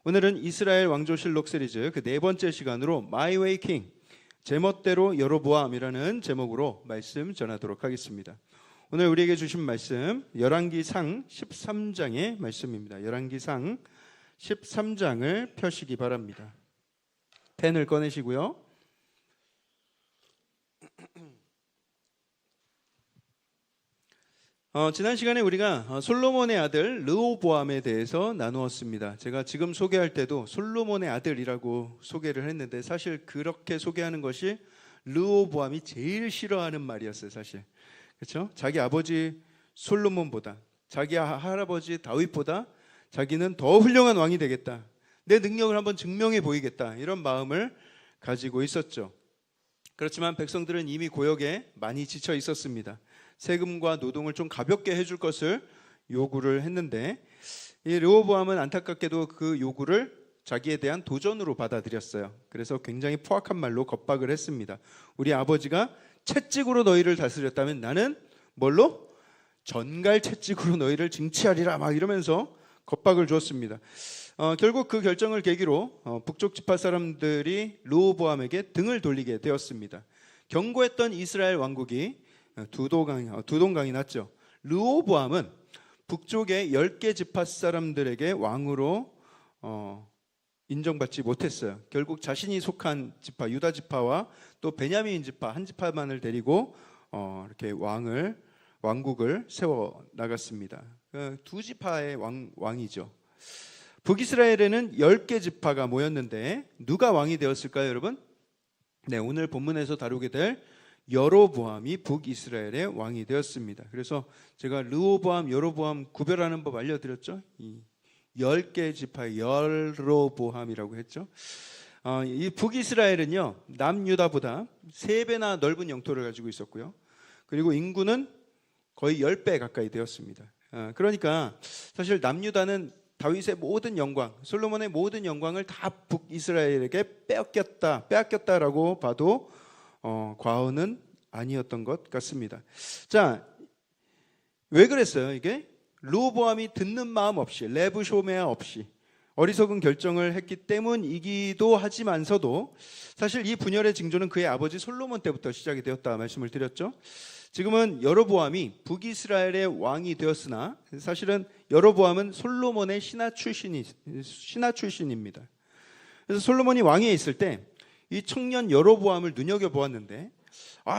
오늘은 이스라엘 왕조실록 시리즈 그 네 번째 시간으로 My Way King, 제멋대로 여로보암이라는 제목으로 말씀 전하도록 하겠습니다. 오늘 우리에게 주신 말씀 열왕기상 13장의 말씀입니다. 열왕기상 13장을 펴시기 바랍니다. 펜을 꺼내시고요. 지난 시간에 우리가 솔로몬의 아들 르호보암에 대해서 나누었습니다. 제가 지금 소개할 때도 솔로몬의 아들이라고 소개를 했는데 사실 그렇게 소개하는 것이 르호보암이 제일 싫어하는 말이었어요. 사실 그렇죠? 자기 아버지 솔로몬보다, 자기 할아버지 다윗보다 자기는 더 훌륭한 왕이 되겠다, 내 능력을 한번 증명해 보이겠다, 이런 마음을 가지고 있었죠. 그렇지만 백성들은 이미 고역에 많이 지쳐 있었습니다. 세금과 노동을 좀 가볍게 해줄 것을 요구를 했는데 이 르호보암은 안타깝게도 그 요구를 자기에 대한 도전으로 받아들였어요. 그래서 굉장히 포악한 말로 겁박을 했습니다. 우리 아버지가 채찍으로 너희를 다스렸다면 나는 뭘로? 전갈 채찍으로 너희를 징치하리라, 막 이러면서 겁박을 주었습니다. 결국 그 결정을 계기로 북쪽 지파 사람들이 르호보암에게 등을 돌리게 되었습니다. 견고했던 이스라엘 왕국이 두 동강이 났죠. 르호보암은 북쪽의 10개 지파 사람들에게 왕으로 인정받지 못했어요. 결국 자신이 속한 지파, 유다 지파와 또 베냐민 지파 한 지파만을 데리고 이렇게 왕국을 세워 나갔습니다. 두 지파의 왕이죠. 북이스라엘에는 10개 지파가 모였는데 누가 왕이 되었을까요, 여러분? 네, 오늘 본문에서 다루게 될 여로보암이 북이스라엘의 왕이 되었습니다. 그래서 제가 르호보암, 여로보암 구별하는 법 알려드렸죠. 이 10개 지파의 여로보암이라고 했죠. 이 북이스라엘은요, 남유다보다 3배나 넓은 영토를 가지고 있었고요. 그리고 인구는 거의 10배 가까이 되었습니다. 그러니까 사실 남유다는 다윗의 모든 영광, 솔로몬의 모든 영광을 다 북이스라엘에게 빼앗겼다라고 봐도 과언은 아니었던 것 같습니다. 자, 왜 그랬어요? 이게 르호보암이 듣는 마음 없이, 레브쇼메아 없이 어리석은 결정을 했기 때문이기도 하지만서도 사실 이 분열의 징조는 그의 아버지 솔로몬 때부터 시작이 되었다 말씀을 드렸죠. 지금은 여로보암이 북이스라엘의 왕이 되었으나 사실은 여로보암은 솔로몬의 신하 출신입니다. 그래서 솔로몬이 왕위에 있을 때 이 청년 여로보암을 눈여겨보았는데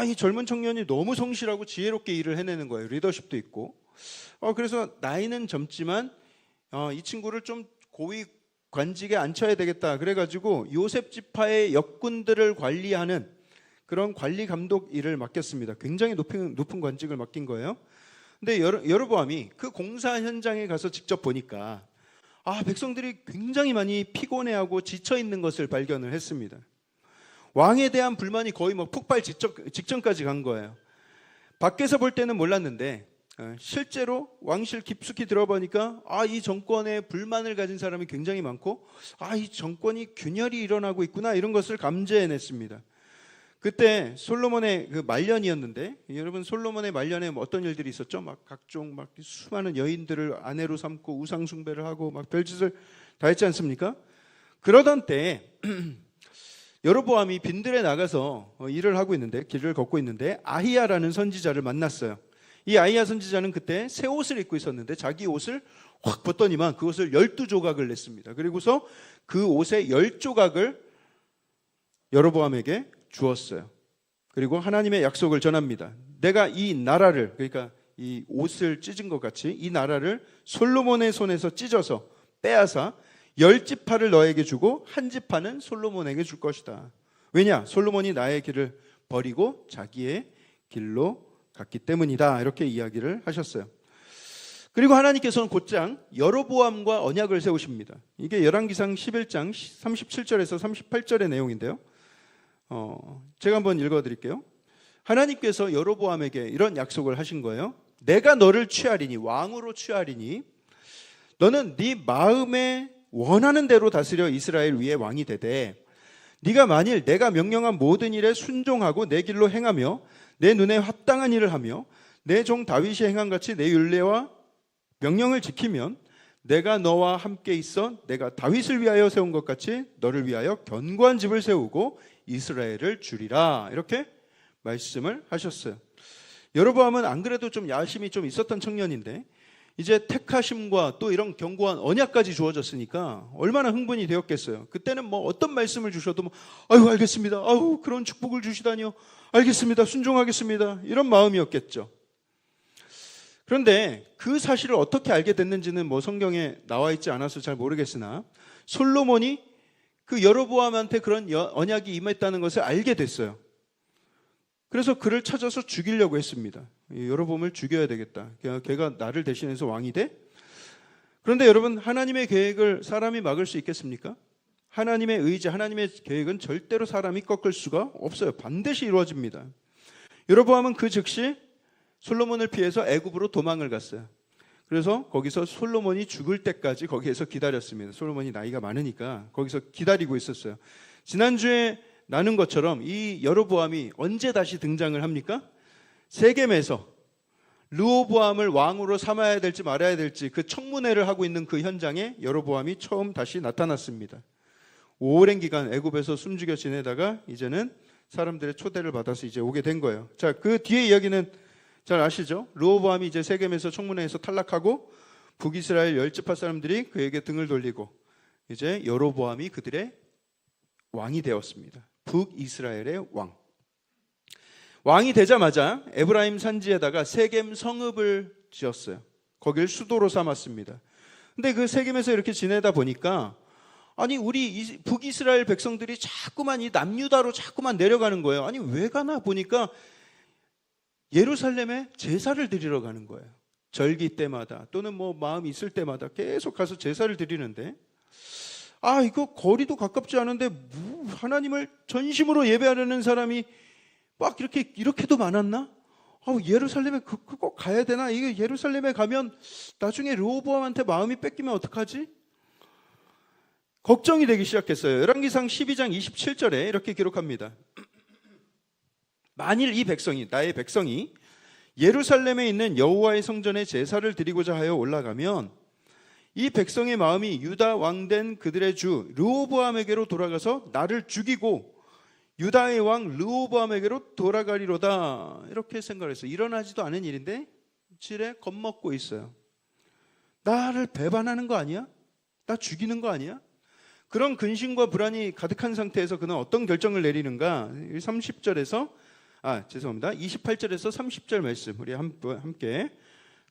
이 젊은 청년이 너무 성실하고 지혜롭게 일을 해내는 거예요. 리더십도 있고. 그래서 나이는 젊지만 이 친구를 좀 고위 관직에 앉혀야 되겠다, 그래가지고 요셉 지파의 역군들을 관리하는 그런 관리 감독 일을 맡겼습니다. 굉장히 높은 관직을 맡긴 거예요. 근데 여로보암이 그 공사 현장에 가서 직접 보니까 백성들이 굉장히 많이 피곤해하고 지쳐 있는 것을 발견을 했습니다. 왕에 대한 불만이 거의 폭발 직전까지 간 거예요. 밖에서 볼 때는 몰랐는데 실제로 왕실 깊숙이 들어보니까 이 정권에 불만을 가진 사람이 굉장히 많고 이 정권이 균열이 일어나고 있구나, 이런 것을 감지해냈습니다. 그때 솔로몬의 그 말년이었는데, 여러분 솔로몬의 말년에 어떤 일들이 있었죠? 각종 수많은 여인들을 아내로 삼고 우상 숭배를 하고 별짓을 다 했지 않습니까? 그러던 때에 여로보암이 빈들에 나가서 일을 하고 있는데, 길을 걷고 있는데 아히야라는 선지자를 만났어요. 이 아히야 선지자는 그때 새 옷을 입고 있었는데 자기 옷을 확 벗더니만 그 옷을 12조각을 냈습니다. 그리고서 그 옷의 10조각을 여로보암에게 주었어요. 그리고 하나님의 약속을 전합니다. 내가 이 나라를, 그러니까 이 옷을 찢은 것 같이 이 나라를 솔로몬의 손에서 찢어서 빼앗아 10지파를 너에게 주고 1지파는 솔로몬에게 줄 것이다. 왜냐? 솔로몬이 나의 길을 버리고 자기의 길로 갔기 때문이다. 이렇게 이야기를 하셨어요. 그리고 하나님께서는 곧장 여로보암과 언약을 세우십니다. 이게 열왕기상 11장 37절에서 38절의 내용인데요. 제가 한번 읽어드릴게요. 하나님께서 여로보암에게 이런 약속을 하신 거예요. 내가 너를 취하리니, 왕으로 취하리니 너는 네 마음에 원하는 대로 다스려 이스라엘 위에 왕이 되되, 네가 만일 내가 명령한 모든 일에 순종하고 내 길로 행하며 내 눈에 합당한 일을 하며 내 종 다윗이 행한 같이 내 율례와 명령을 지키면 내가 너와 함께 있어 내가 다윗을 위하여 세운 것 같이 너를 위하여 견고한 집을 세우고 이스라엘을 주리라. 이렇게 말씀을 하셨어요. 여로보암은 안 그래도 좀 야심이 좀 있었던 청년인데 이제 택하심과 또 이런 견고한 언약까지 주어졌으니까 얼마나 흥분이 되었겠어요. 그때는 뭐 어떤 말씀을 주셔도 뭐 아유 알겠습니다. 아유 그런 축복을 주시다니요. 알겠습니다. 순종하겠습니다. 이런 마음이었겠죠. 그런데 그 사실을 어떻게 알게 됐는지는 뭐 성경에 나와 있지 않아서 잘 모르겠으나 솔로몬이 그 여로보암한테 그런 언약이 임했다는 것을 알게 됐어요. 그래서 그를 찾아서 죽이려고 했습니다. 여로보암을 죽여야 되겠다. 걔가 나를 대신해서 왕이 돼? 그런데 여러분, 하나님의 계획을 사람이 막을 수 있겠습니까? 하나님의 의지, 하나님의 계획은 절대로 사람이 꺾을 수가 없어요. 반드시 이루어집니다. 여로보암은 그 즉시 솔로몬을 피해서 애굽으로 도망을 갔어요. 그래서 거기서 솔로몬이 죽을 때까지 거기에서 기다렸습니다. 솔로몬이 나이가 많으니까 거기서 기다리고 있었어요. 지난주에 나눈 것처럼 이 여로보암이 언제 다시 등장을 합니까? 세겜에서 르호보암을 왕으로 삼아야 될지 말아야 될지 그 청문회를 하고 있는 그 현장에 여로보암이 처음 다시 나타났습니다. 오랜 기간 애굽에서 숨죽여 지내다가 이제는 사람들의 초대를 받아서 이제 오게 된 거예요. 자, 그 뒤에 이야기는 잘 아시죠? 르호보암이 이제 세겜에서 청문회에서 탈락하고 북이스라엘 10지파 사람들이 그에게 등을 돌리고 이제 여로보암이 그들의 왕이 되었습니다. 북이스라엘의 왕. 왕이 되자마자 에브라임 산지에다가 세겜 성읍을 지었어요. 거길 수도로 삼았습니다. 근데 그 세겜에서 이렇게 지내다 보니까 아니 우리 북이스라엘 백성들이 자꾸만 이 남유다로 자꾸만 내려가는 거예요. 아니 왜 가나 보니까 예루살렘에 제사를 드리러 가는 거예요. 절기 때마다 또는 뭐 마음이 있을 때마다 계속 가서 제사를 드리는데 아 이거 거리도 가깝지 않은데 하나님을 전심으로 예배하려는 사람이 막 이렇게도 많았나? 예루살렘에 꼭 가야 되나? 이게 예루살렘에 가면 나중에 르호보암한테 마음이 뺏기면 어떡하지? 걱정이 되기 시작했어요. 열왕기상 12장 27절에 이렇게 기록합니다. 만일 이 백성이, 나의 백성이 예루살렘에 있는 여호와의 성전에 제사를 드리고자 하여 올라가면 이 백성의 마음이 유다 왕된 그들의 주 르호보암에게로 돌아가서 나를 죽이고 유다의 왕 르호보암에게로 돌아가리로다. 이렇게 생각했어요. 일어나지도 않은 일인데 질에 겁먹고 있어요. 나를 배반하는 거 아니야? 나 죽이는 거 아니야? 그런 근심과 불안이 가득한 상태에서 그는 어떤 결정을 내리는가? 28절에서 30절 말씀 우리 함께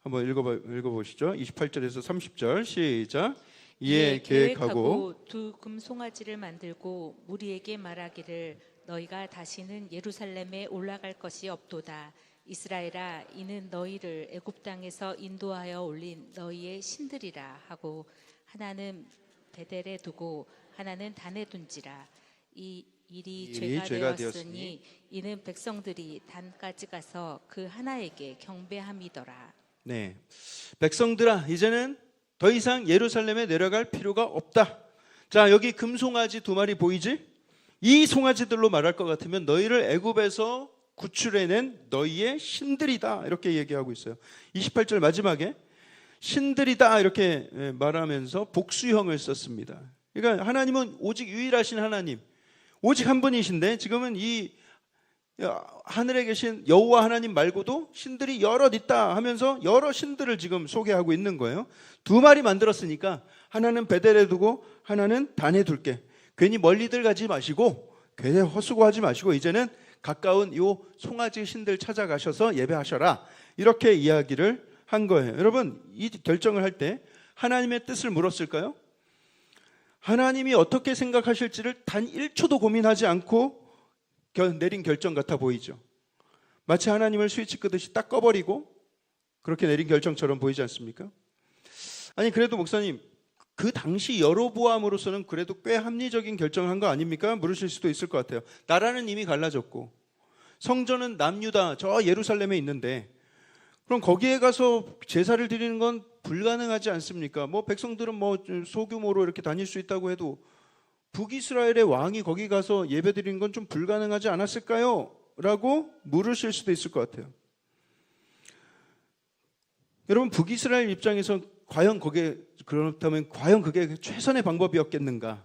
한번 읽어보시죠. 28절에서 30절 시작. 이에 계획하고 두 금송아지를 만들고 무리에게 말하기를 너희가 다시는 예루살렘에 올라갈 것이 없도다. 이스라엘아, 이는 너희를 애굽 땅에서 인도하여 올린 너희의 신들이라 하고 하나는 베델에 두고 하나는 단에 둔지라. 이 일이 죄가 되었으니 이는 백성들이 단까지 가서 그 하나에게 경배함이더라. 네, 백성들아 이제는 더 이상 예루살렘에 내려갈 필요가 없다. 자, 여기 금송아지 2마리 보이지? 이 송아지들로 말할 것 같으면 너희를 애굽에서 구출해낸 너희의 신들이다. 이렇게 얘기하고 있어요. 28절 마지막에 신들이다 이렇게 말하면서 복수형을 썼습니다. 그러니까 하나님은 오직 유일하신 하나님, 오직 한 분이신데 지금은 이 하늘에 계신 여호와 하나님 말고도 신들이 여럿 있다 하면서 여러 신들을 지금 소개하고 있는 거예요. 2마리 만들었으니까 하나는 베델에 두고 하나는 단에 둘게. 괜히 멀리들 가지 마시고 괜히 헛수고하지 마시고 이제는 가까운 요 송아지 신들 찾아가셔서 예배하셔라. 이렇게 이야기를 한 거예요. 여러분, 이 결정을 할 때 하나님의 뜻을 물었을까요? 하나님이 어떻게 생각하실지를 단 1초도 고민하지 않고 내린 결정 같아 보이죠. 마치 하나님을 스위치 끄듯이 딱 꺼버리고 그렇게 내린 결정처럼 보이지 않습니까? 아니 그래도 목사님 그 당시 여로보암으로서는 그래도 꽤 합리적인 결정을 한 거 아닙니까? 물으실 수도 있을 것 같아요. 나라는 이미 갈라졌고 성전은 남유다 저 예루살렘에 있는데 그럼 거기에 가서 제사를 드리는 건 불가능하지 않습니까? 뭐 백성들은 뭐 소규모로 이렇게 다닐 수 있다고 해도 북이스라엘의 왕이 거기 가서 예배 드리는 건 좀 불가능하지 않았을까요? 라고 물으실 수도 있을 것 같아요. 여러분 북이스라엘 입장에서 과연 거기에 그렇다면 과연 그게 최선의 방법이었겠는가?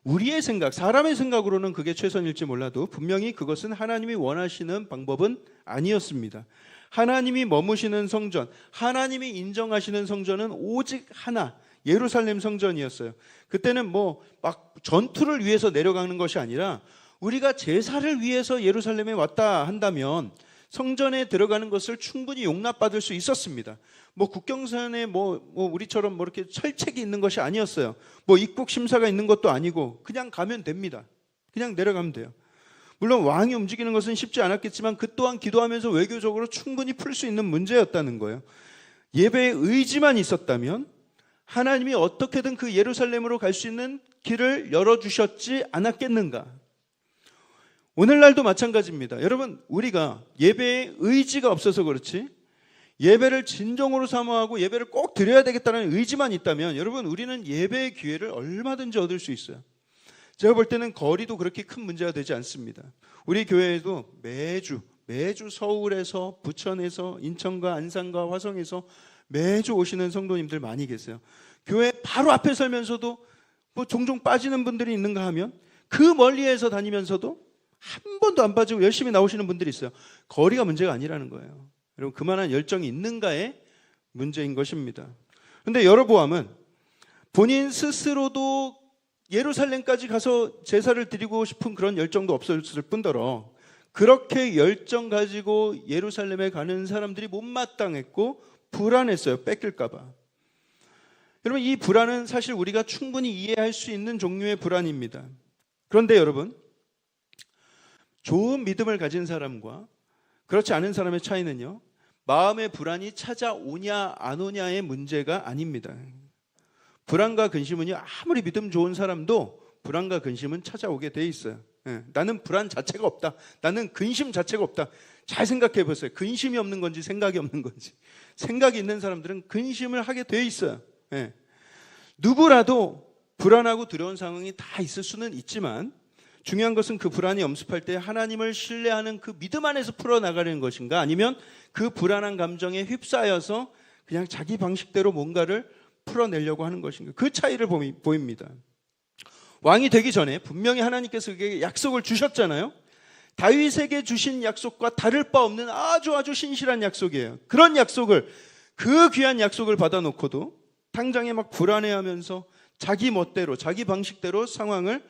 우리의 생각, 사람의 생각으로는 그게 최선일지 몰라도 분명히 그것은 하나님이 원하시는 방법은 아니었습니다. 하나님이 머무시는 성전, 하나님이 인정하시는 성전은 오직 하나, 예루살렘 성전이었어요. 그때는 뭐 막 전투를 위해서 내려가는 것이 아니라 우리가 제사를 위해서 예루살렘에 왔다 한다면 성전에 들어가는 것을 충분히 용납받을 수 있었습니다. 뭐 국경선에 뭐 우리처럼 뭐 이렇게 철책이 있는 것이 아니었어요. 뭐 입국 심사가 있는 것도 아니고 그냥 가면 됩니다. 그냥 내려가면 돼요. 물론 왕이 움직이는 것은 쉽지 않았겠지만 그 또한 기도하면서 외교적으로 충분히 풀 수 있는 문제였다는 거예요. 예배의 의지만 있었다면 하나님이 어떻게든 그 예루살렘으로 갈 수 있는 길을 열어주셨지 않았겠는가? 오늘날도 마찬가지입니다. 여러분, 우리가 예배의 의지가 없어서 그렇지 예배를 진정으로 사모하고 예배를 꼭 드려야 되겠다는 의지만 있다면 여러분, 우리는 예배의 기회를 얼마든지 얻을 수 있어요. 제가 볼 때는 거리도 그렇게 큰 문제가 되지 않습니다. 우리 교회에도 매주 서울에서, 부천에서, 인천과 안산과 화성에서 매주 오시는 성도님들 많이 계세요. 교회 바로 앞에 설면서도 뭐 종종 빠지는 분들이 있는가 하면 그 멀리에서 다니면서도 한 번도 안 빠지고 열심히 나오시는 분들이 있어요. 거리가 문제가 아니라는 거예요. 여러분, 그만한 열정이 있는가의 문제인 것입니다. 그런데 여로보암은 본인 스스로도 예루살렘까지 가서 제사를 드리고 싶은 그런 열정도 없었을 뿐더러 그렇게 열정 가지고 예루살렘에 가는 사람들이 못마땅했고 불안했어요. 뺏길까 봐. 여러분, 이 불안은 사실 우리가 충분히 이해할 수 있는 종류의 불안입니다. 그런데 여러분, 좋은 믿음을 가진 사람과 그렇지 않은 사람의 차이는요, 마음의 불안이 찾아오냐 안 오냐의 문제가 아닙니다. 불안과 근심은요, 아무리 믿음 좋은 사람도 불안과 근심은 찾아오게 돼 있어요. 나는 불안 자체가 없다. 나는 근심 자체가 없다. 잘 생각해 보세요. 근심이 없는 건지 생각이 없는 건지. 생각이 있는 사람들은 근심을 하게 돼 있어요. 누구라도 불안하고 두려운 상황이 다 있을 수는 있지만 중요한 것은 그 불안이 엄습할 때 하나님을 신뢰하는 그 믿음 안에서 풀어나가는 것인가, 아니면 그 불안한 감정에 휩싸여서 그냥 자기 방식대로 뭔가를 풀어내려고 하는 것인가. 그 차이를 보입니다. 왕이 되기 전에 분명히 하나님께서 그에게 약속을 주셨잖아요. 다윗에게 주신 약속과 다를 바 없는 아주 신실한 약속이에요. 그런 약속을, 그 귀한 약속을 받아놓고도 당장에 막 불안해하면서 자기 멋대로 자기 방식대로 상황을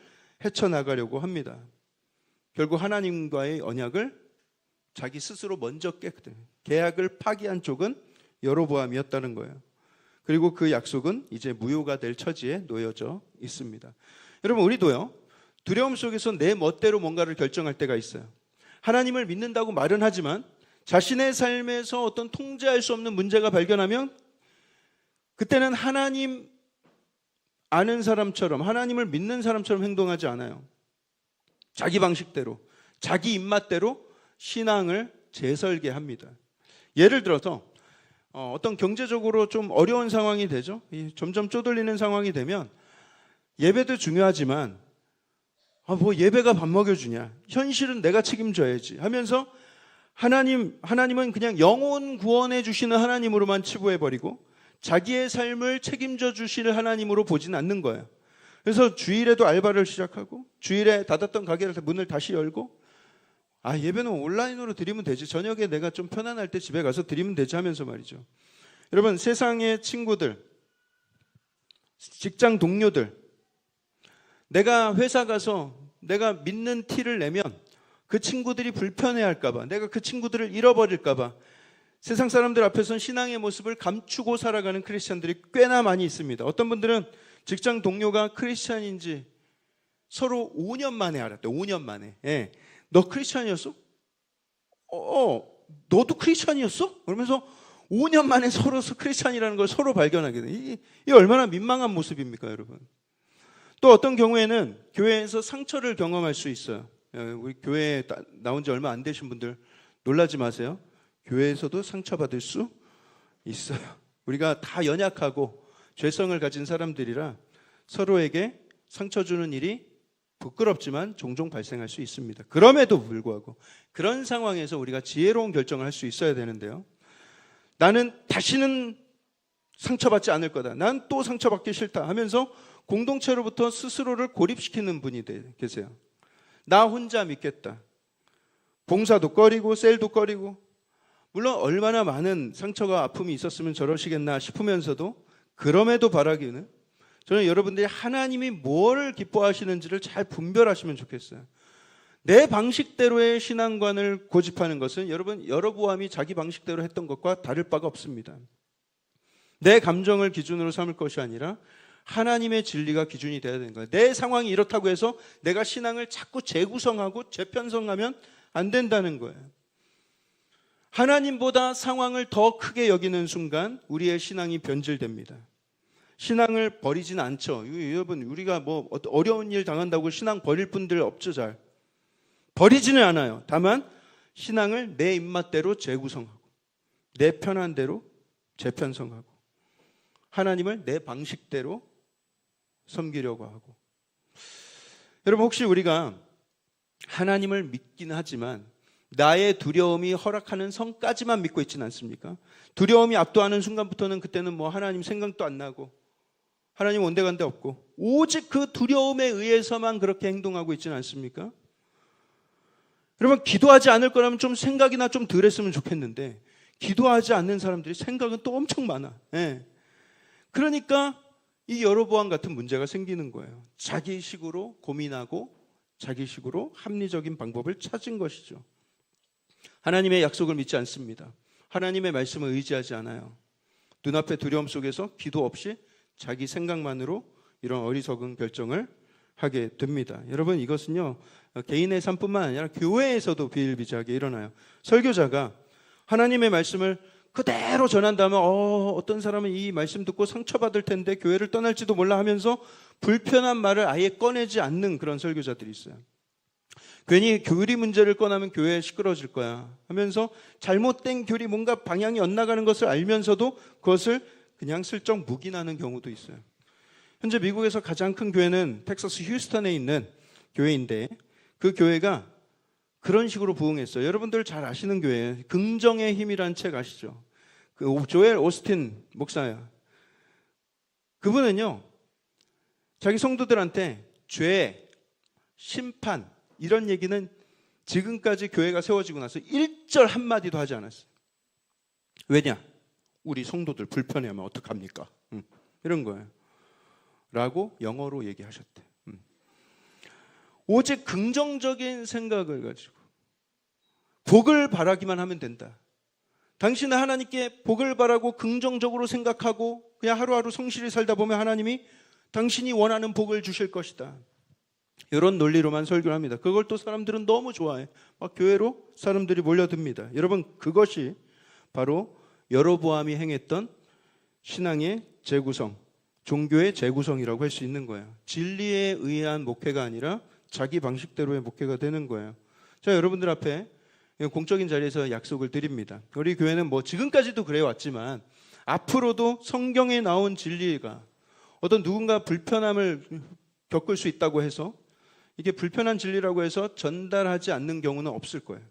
헤쳐나가려고 합니다. 결국 하나님과의 언약을 자기 스스로 먼저 깨거든. 계약을 파기한 쪽은 여로보암이었다는 거예요. 그리고 그 약속은 이제 무효가 될 처지에 놓여져 있습니다. 여러분, 우리도요, 두려움 속에서 내 멋대로 뭔가를 결정할 때가 있어요. 하나님을 믿는다고 말은 하지만 자신의 삶에서 어떤 통제할 수 없는 문제가 발견하면 그때는 하나님 아는 사람처럼, 하나님을 믿는 사람처럼 행동하지 않아요. 자기 방식대로, 자기 입맛대로 신앙을 재설계합니다. 예를 들어서 어떤 경제적으로 좀 어려운 상황이 되죠. 점점 쪼들리는 상황이 되면 예배도 중요하지만 뭐 예배가 밥 먹여주냐, 현실은 내가 책임져야지 하면서 하나님은 그냥 영혼 구원해 주시는 하나님으로만 치부해버리고 자기의 삶을 책임져 주실 하나님으로 보진 않는 거예요. 그래서 주일에도 알바를 시작하고 주일에 닫았던 가게를 문을 다시 열고 예배는 온라인으로 드리면 되지, 저녁에 내가 좀 편안할 때 집에 가서 드리면 되지 하면서 말이죠. 여러분, 세상의 친구들, 직장 동료들, 내가 회사 가서 내가 믿는 티를 내면 그 친구들이 불편해할까 봐, 내가 그 친구들을 잃어버릴까 봐 세상 사람들 앞에서는 신앙의 모습을 감추고 살아가는 크리스찬들이 꽤나 많이 있습니다. 어떤 분들은 직장 동료가 크리스찬인지 서로 5년 만에 알았대요. 5년 만에. 너 크리스찬이었어? 너도 크리스찬이었어? 그러면서 5년 만에 서로 크리스찬이라는 걸 서로 발견하게 돼요. 이게 얼마나 민망한 모습입니까, 여러분? 또 어떤 경우에는 교회에서 상처를 경험할 수 있어요. 우리 교회에 나온 지 얼마 안 되신 분들 놀라지 마세요. 교회에서도 상처받을 수 있어요. 우리가 다 연약하고 죄성을 가진 사람들이라 서로에게 상처 주는 일이 부끄럽지만 종종 발생할 수 있습니다. 그럼에도 불구하고 그런 상황에서 우리가 지혜로운 결정을 할 수 있어야 되는데요. 나는 다시는 상처받지 않을 거다. 난 또 상처받기 싫다 하면서 공동체로부터 스스로를 고립시키는 분이 계세요. 나 혼자 믿겠다. 봉사도 꺼리고 셀도 꺼리고, 물론 얼마나 많은 상처가 아픔이 있었으면 저러시겠나 싶으면서도, 그럼에도 바라기는 저는 여러분들이 하나님이 뭘 기뻐하시는지를 잘 분별하시면 좋겠어요. 내 방식대로의 신앙관을 고집하는 것은 여러분, 여로보암이 자기 방식대로 했던 것과 다를 바가 없습니다. 내 감정을 기준으로 삼을 것이 아니라 하나님의 진리가 기준이 되어야 되는 거예요. 내 상황이 이렇다고 해서 내가 신앙을 자꾸 재구성하고 재편성하면 안 된다는 거예요. 하나님보다 상황을 더 크게 여기는 순간 우리의 신앙이 변질됩니다. 신앙을 버리진 않죠. 여러분, 우리가 뭐 어려운 일 당한다고 신앙 버릴 분들 없죠. 잘 버리지는 않아요. 다만 신앙을 내 입맛대로 재구성하고 내 편한 대로 재편성하고 하나님을 내 방식대로 섬기려고 하고. 여러분, 혹시 우리가 하나님을 믿기는 하지만 나의 두려움이 허락하는 선까지만 믿고 있지는 않습니까? 두려움이 압도하는 순간부터는 그때는 뭐 하나님 생각도 안 나고 하나님 온데간데 없고 오직 그 두려움에 의해서만 그렇게 행동하고 있지는 않습니까? 여러분, 기도하지 않을 거라면 좀 생각이나 좀 덜 했으면 좋겠는데 기도하지 않는 사람들이 생각은 또 엄청 많아. 그러니까 이 여로보암 같은 문제가 생기는 거예요. 자기식으로 고민하고 자기식으로 합리적인 방법을 찾은 것이죠. 하나님의 약속을 믿지 않습니다. 하나님의 말씀을 의지하지 않아요. 눈앞의 두려움 속에서 기도 없이 자기 생각만으로 이런 어리석은 결정을 하게 됩니다. 여러분, 이것은요 개인의 삶뿐만 아니라 교회에서도 비일비재하게 일어나요. 설교자가 하나님의 말씀을 그대로 전한다면 어떤 사람은 이 말씀 듣고 상처받을 텐데 교회를 떠날지도 몰라 하면서 불편한 말을 아예 꺼내지 않는 그런 설교자들이 있어요. 괜히 교리 문제를 꺼내면 교회 시끄러워질 거야 하면서 잘못된 교리, 뭔가 방향이 엇나가는 것을 알면서도 그것을 그냥 슬쩍 묵인하는 경우도 있어요. 현재 미국에서 가장 큰 교회는 텍사스 휴스턴에 있는 교회인데 그 교회가 그런 식으로 부흥했어요. 여러분들 잘 아시는 교회예요. 긍정의 힘이라는 책 아시죠? 그 조엘 오스틴 목사야. 그분은요 자기 성도들한테 죄, 심판 이런 얘기는 지금까지 교회가 세워지고 나서 1절 한마디도 하지 않았어요. 왜냐? 우리 성도들 불편해하면 어떡합니까? 이런 거예요. 라고 영어로 얘기하셨대. 오직 긍정적인 생각을 가지고 복을 바라기만 하면 된다. 당신은 하나님께 복을 바라고 긍정적으로 생각하고 그냥 하루하루 성실히 살다 보면 하나님이 당신이 원하는 복을 주실 것이다. 이런 논리로만 설교를 합니다. 그걸 또 사람들은 너무 좋아해. 막 교회로 사람들이 몰려듭니다. 여러분, 그것이 바로 여로보암이 행했던 신앙의 재구성, 종교의 재구성이라고 할 수 있는 거예요. 진리에 의한 목회가 아니라 자기 방식대로의 목회가 되는 거예요. 자, 여러분들 앞에 공적인 자리에서 약속을 드립니다. 우리 교회는 뭐 지금까지도 그래 왔지만 앞으로도 성경에 나온 진리가 어떤 누군가 불편함을 겪을 수 있다고 해서 이게 불편한 진리라고 해서 전달하지 않는 경우는 없을 거예요.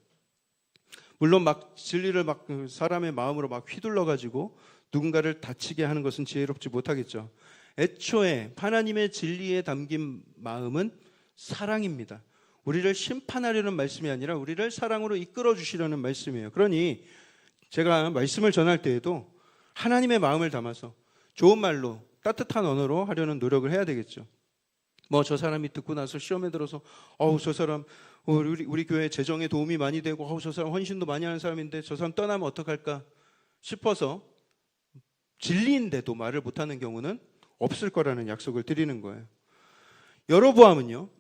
물론 막 진리를 막 사람의 마음으로 막 휘둘러 가지고 누군가를 다치게 하는 것은 지혜롭지 못하겠죠. 애초에 하나님의 진리에 담긴 마음은 사랑입니다. 우리를 심판하려는 말씀이 아니라 우리를 사랑으로 이끌어 주시려는 말씀이에요. 그러니 제가 말씀을 전할 때에도 하나님의 마음을 담아서 좋은 말로 따뜻한 언어로 하려는 노력을 해야 되겠죠. 뭐 저 사람이 듣고 나서 시험에 들어서 저 사람 우리 교회 재정에 도움이 많이 되고 저 사람 헌신도 많이 하는 사람인데 저 사람 떠나면 어떡할까 싶어서 진리인데도 말을 못하는 경우는 없을 거라는 약속을 드리는 거예요. 여로보암은요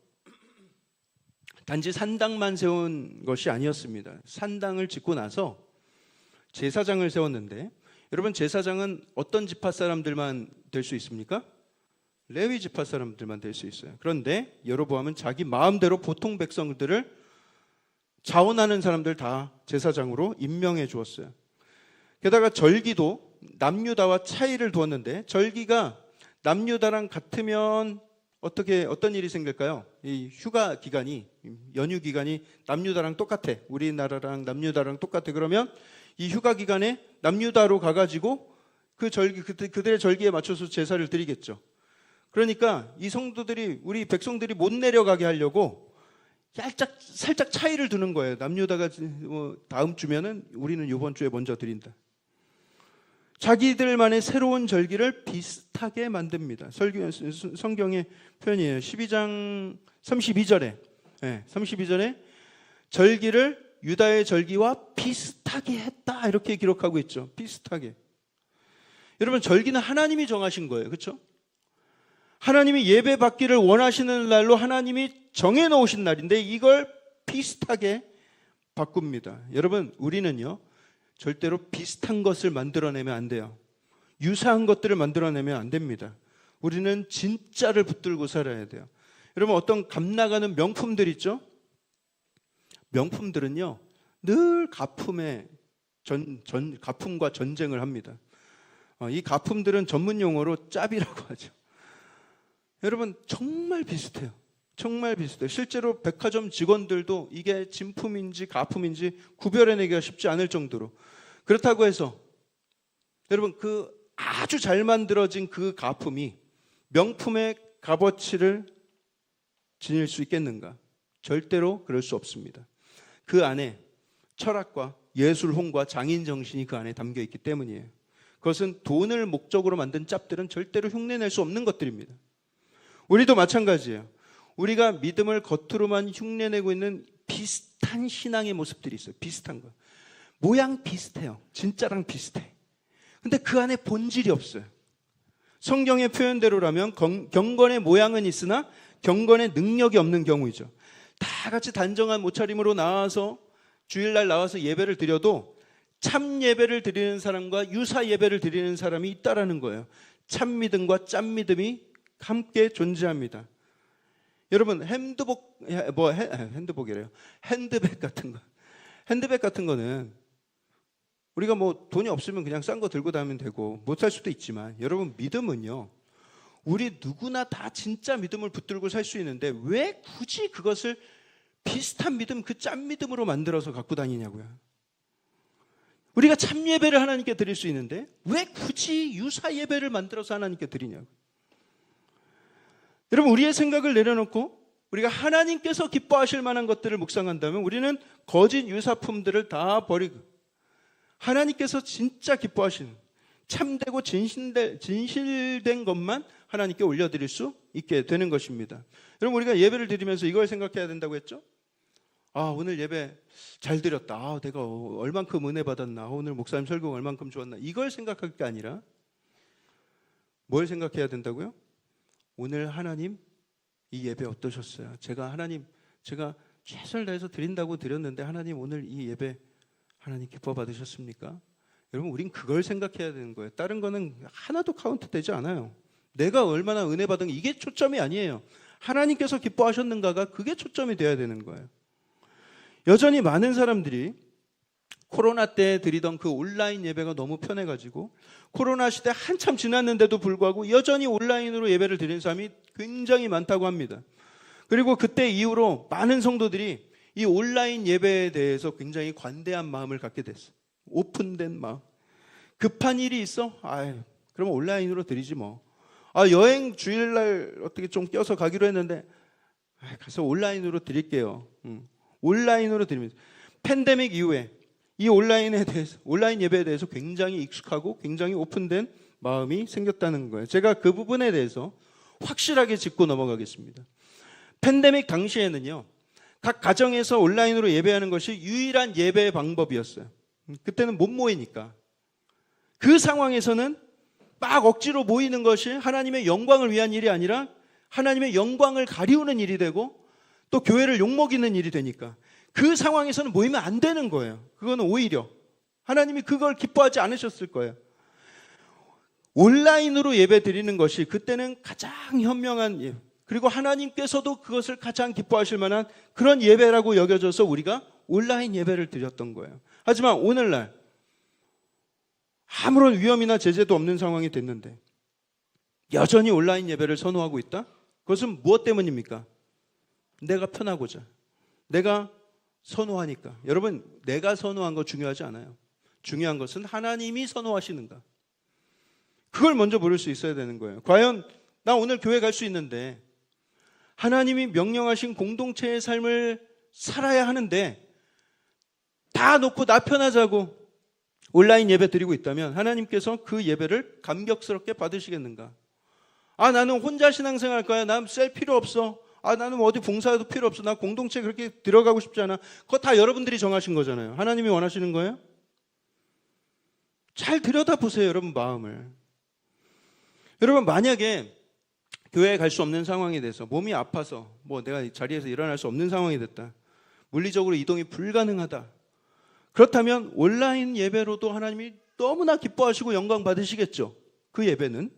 단지 산당만 세운 것이 아니었습니다. 산당을 짓고 나서 제사장을 세웠는데 여러분, 제사장은 어떤 지파 사람들만 될 수 있습니까? 레위 지파 사람들만 될 수 있어요. 그런데 여로보암은 자기 마음대로 보통 백성들을 자원하는 사람들 다 제사장으로 임명해 주었어요. 게다가 절기도 남유다와 차이를 두었는데 절기가 남유다랑 같으면 어떤 일이 생길까요? 이 휴가 기간이, 연휴 기간이 남유다랑 똑같아. 우리나라랑 남유다랑 똑같아. 그러면 이 휴가 기간에 남유다로 가가지고 그 절기 그들의 절기에 맞춰서 제사를 드리겠죠. 그러니까 이 성도들이 우리 백성들이 못 내려가게 하려고 살짝 차이를 두는 거예요. 남유다가 다음 주면은 우리는 이번 주에 먼저 드린다. 자기들만의 새로운 절기를 비슷하게 만듭니다. 성경의 표현이에요. 12장 32절에 32절에 절기를 유다의 절기와 비슷하게 했다 이렇게 기록하고 있죠. 비슷하게. 여러분 절기는 하나님이 정하신 거예요. 그렇죠? 하나님이 예배 받기를 원하시는 날로 하나님이 정해 놓으신 날인데 이걸 비슷하게 바꿉니다. 여러분 우리는요 절대로 비슷한 것을 만들어내면 안 돼요. 유사한 것들을 만들어내면 안 됩니다. 우리는 진짜를 붙들고 살아야 돼요. 여러분 어떤 값 나가는 명품들 있죠? 명품들은요 늘 가품과 전쟁을 합니다. 이 가품들은 전문 용어로 짭이라고 하죠. 여러분 정말 비슷해요. 정말 비슷해요. 실제로 백화점 직원들도 이게 진품인지 가품인지 구별해내기가 쉽지 않을 정도로. 그렇다고 해서 여러분 그 아주 잘 만들어진 그 가품이 명품의 값어치를 지닐 수 있겠는가? 절대로 그럴 수 없습니다. 그 안에 철학과 예술혼과 장인 정신이 그 안에 담겨 있기 때문이에요. 그것은 돈을 목적으로 만든 짭들은 절대로 흉내낼 수 없는 것들입니다. 우리도 마찬가지예요. 우리가 믿음을 겉으로만 흉내내고 있는 비슷한 신앙의 모습들이 있어요. 비슷한 거. 모양 비슷해요. 진짜랑 비슷해. 근데 그 안에 본질이 없어요. 성경의 표현대로라면 경건의 모양은 있으나 경건의 능력이 없는 경우이죠. 다 같이 단정한 옷차림으로 나와서 주일날 나와서 예배를 드려도 참 예배를 드리는 사람과 유사 예배를 드리는 사람이 있다라는 거예요. 참 믿음과 짠 믿음이 함께 존재합니다. 여러분 핸드복이래요. 핸드백 같은 거는 우리가 뭐 돈이 없으면 그냥 싼 거 들고 다니면 되고 못 살 수도 있지만 여러분 믿음은요. 우리 누구나 다 진짜 믿음을 붙들고 살 수 있는데 왜 굳이 그것을 비슷한 믿음, 그 짠 믿음으로 만들어서 갖고 다니냐고요. 우리가 참 예배를 하나님께 드릴 수 있는데 왜 굳이 유사 예배를 만들어서 하나님께 드리냐고요. 여러분 우리의 생각을 내려놓고 우리가 하나님께서 기뻐하실 만한 것들을 묵상한다면 우리는 거짓 유사품들을 다 버리고 하나님께서 진짜 기뻐하시는 참되고 진실된 것만 하나님께 올려드릴 수 있게 되는 것입니다. 여러분 우리가 예배를 드리면서 이걸 생각해야 된다고 했죠? 오늘 예배 잘 드렸다. 내가 얼만큼 은혜 받았나. 오늘 목사님 설교가 얼만큼 좋았나. 이걸 생각할 게 아니라 뭘 생각해야 된다고요? 오늘 하나님 이 예배 어떠셨어요? 제가 최선을 다해서 드린다고 드렸는데 하나님 오늘 이 예배 하나님 기뻐 받으셨습니까? 여러분 우린 그걸 생각해야 되는 거예요. 다른 거는 하나도 카운트 되지 않아요. 내가 얼마나 은혜 받은 이게 초점이 아니에요. 하나님께서 기뻐하셨는가가 그게 초점이 돼야 되는 거예요. 여전히 많은 사람들이 코로나 때 드리던 그 온라인 예배가 너무 편해가지고 코로나 시대 한참 지났는데도 불구하고 여전히 온라인으로 예배를 드리는 사람이 굉장히 많다고 합니다. 그리고 그때 이후로 많은 성도들이 이 온라인 예배에 대해서 굉장히 관대한 마음을 갖게 됐어요. 오픈된 마음. 급한 일이 있어? 그럼 온라인으로 드리지 뭐. 여행 주일날 어떻게 좀 껴서 가기로 했는데 가서 온라인으로 드릴게요. 온라인으로 드립니다. 팬데믹 이후에 이 온라인 예배에 대해서 굉장히 익숙하고 굉장히 오픈된 마음이 생겼다는 거예요. 제가 그 부분에 대해서 확실하게 짚고 넘어가겠습니다. 팬데믹 당시에는요. 각 가정에서 온라인으로 예배하는 것이 유일한 예배 방법이었어요. 그때는 못 모이니까. 그 상황에서는 막 억지로 모이는 것이 하나님의 영광을 위한 일이 아니라 하나님의 영광을 가리우는 일이 되고 또 교회를 욕먹이는 일이 되니까 그 상황에서는 모이면 안 되는 거예요. 그거는 오히려 하나님이 그걸 기뻐하지 않으셨을 거예요. 온라인으로 예배 드리는 것이 그때는 가장 현명한 예배, 그리고 하나님께서도 그것을 가장 기뻐하실 만한 그런 예배라고 여겨져서 우리가 온라인 예배를 드렸던 거예요. 하지만 오늘날 아무런 위험이나 제재도 없는 상황이 됐는데 여전히 온라인 예배를 선호하고 있다? 그것은 무엇 때문입니까? 내가 편하고자, 내가 선호하니까. 여러분, 내가 선호한 거 중요하지 않아요. 중요한 것은 하나님이 선호하시는가. 그걸 먼저 물을 수 있어야 되는 거예요. 과연 나 오늘 교회 갈 수 있는데 하나님이 명령하신 공동체의 삶을 살아야 하는데 다 놓고 나 편하자고 온라인 예배 드리고 있다면 하나님께서 그 예배를 감격스럽게 받으시겠는가? 아, 나는 혼자 신앙생활 할 거야. 난 셀 필요 없어. 아, 나는 어디 봉사해도 필요 없어. 나 공동체 그렇게 들어가고 싶지 않아. 그거 다 여러분들이 정하신 거잖아요. 하나님이 원하시는 거예요? 잘 들여다보세요, 여러분 마음을. 여러분, 만약에 교회에 갈 수 없는 상황이 돼서 몸이 아파서 뭐 내가 이 자리에서 일어날 수 없는 상황이 됐다. 물리적으로 이동이 불가능하다. 그렇다면 온라인 예배로도 하나님이 너무나 기뻐하시고 영광 받으시겠죠. 그 예배는.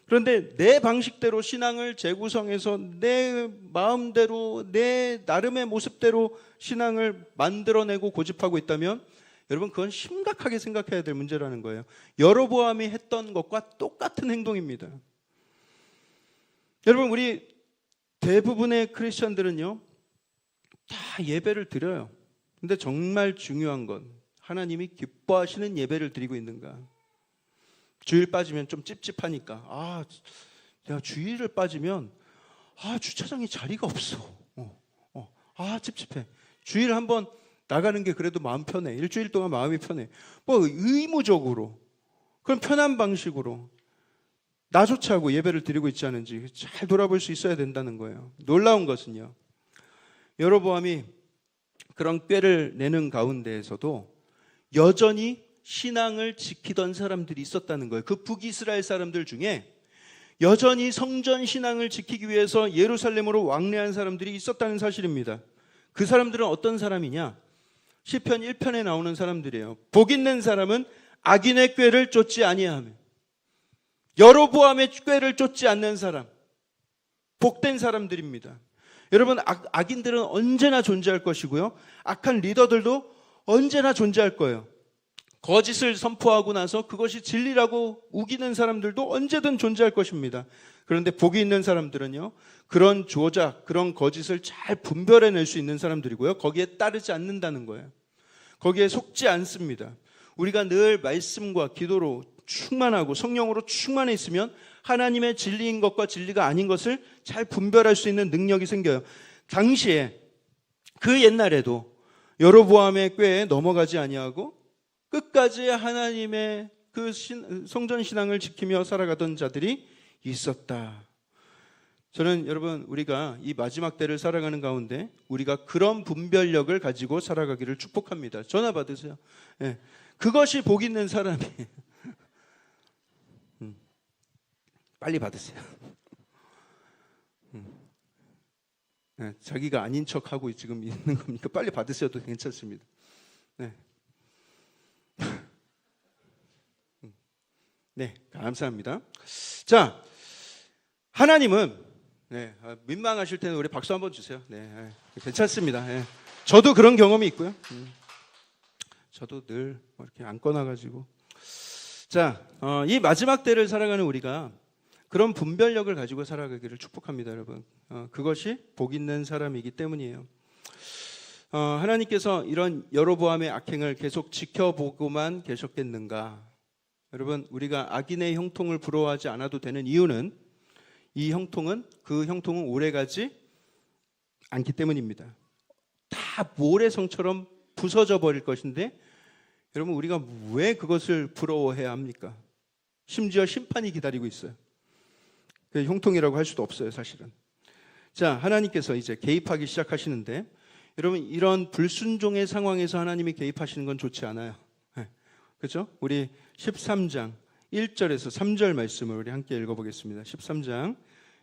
그런데 내 방식대로 신앙을 재구성해서 내 마음대로 내 나름의 모습대로 신앙을 만들어내고 고집하고 있다면 여러분 그건 심각하게 생각해야 될 문제라는 거예요. 여로보암이 했던 것과 똑같은 행동입니다. 여러분 우리 대부분의 크리스천들은요 다 예배를 드려요. 근데 정말 중요한 건 하나님이 기뻐하시는 예배를 드리고 있는가. 주일 빠지면 좀 찝찝하니까 내가 주일을 빠지면 주차장에 자리가 없어. 찝찝해. 주일 한번 나가는 게 그래도 마음 편해. 일주일 동안 마음이 편해. 뭐 의무적으로 그런 편한 방식으로 나조차 하고 예배를 드리고 있지 않은지 잘 돌아볼 수 있어야 된다는 거예요. 놀라운 것은요. 여로보암이 그런 꾀를 내는 가운데에서도 여전히 신앙을 지키던 사람들이 있었다는 거예요. 그 북이스라엘 사람들 중에 여전히 성전 신앙을 지키기 위해서 예루살렘으로 왕래한 사람들이 있었다는 사실입니다. 그 사람들은 어떤 사람이냐? 시편 1편에 나오는 사람들이에요. 복 있는 사람은 악인의 꾀를 쫓지 아니하며 여로보암의 꾀를 쫓지 않는 사람, 복된 사람들입니다. 여러분 악인들은 언제나 존재할 것이고요. 악한 리더들도 언제나 존재할 거예요. 거짓을 선포하고 나서 그것이 진리라고 우기는 사람들도 언제든 존재할 것입니다. 그런데 복이 있는 사람들은요, 그런 조작, 그런 거짓을 잘 분별해낼 수 있는 사람들이고요. 거기에 따르지 않는다는 거예요. 거기에 속지 않습니다. 우리가 늘 말씀과 기도로 충만하고 성령으로 충만해 있으면 하나님의 진리인 것과 진리가 아닌 것을 잘 분별할 수 있는 능력이 생겨요. 당시에 그 옛날에도 여로보암의 꾀에 넘어가지 아니하고 끝까지 하나님의 그 성전 신앙을 지키며 살아가던 자들이 있었다. 저는 여러분 우리가 이 마지막 때를 살아가는 가운데 우리가 그런 분별력을 가지고 살아가기를 축복합니다. 전화 받으세요. 네. 그것이 복 있는 사람이에요. 빨리 받으세요. 네. 자기가 아닌 척하고 지금 있는 겁니까? 빨리 받으셔도 괜찮습니다. 네. 네, 감사합니다. 자, 하나님은 민망하실 때는 우리 박수 한번 주세요. 네, 괜찮습니다. 네. 저도 그런 경험이 있고요. 저도 늘 이렇게 안 꺼놔가지고. 자, 이 마지막 때를 살아가는 우리가 그런 분별력을 가지고 살아가기를 축복합니다, 여러분. 그것이 복 있는 사람이기 때문이에요. 하나님께서 이런 여로보암의 악행을 계속 지켜보고만 계셨겠는가? 여러분, 우리가 악인의 형통을 부러워하지 않아도 되는 이유는 그 형통은 오래가지 않기 때문입니다. 다 모래성처럼 부서져 버릴 것인데 여러분 우리가 왜 그것을 부러워해야 합니까? 심지어 심판이 기다리고 있어요. 그 형통이라고 할 수도 없어요, 사실은. 자, 하나님께서 이제 개입하기 시작하시는데 여러분 이런 불순종의 상황에서 하나님이 개입하시는 건 좋지 않아요. 그렇죠? 우리 13장 1절에서 3절 말씀을 우리 함께 읽어보겠습니다. 13장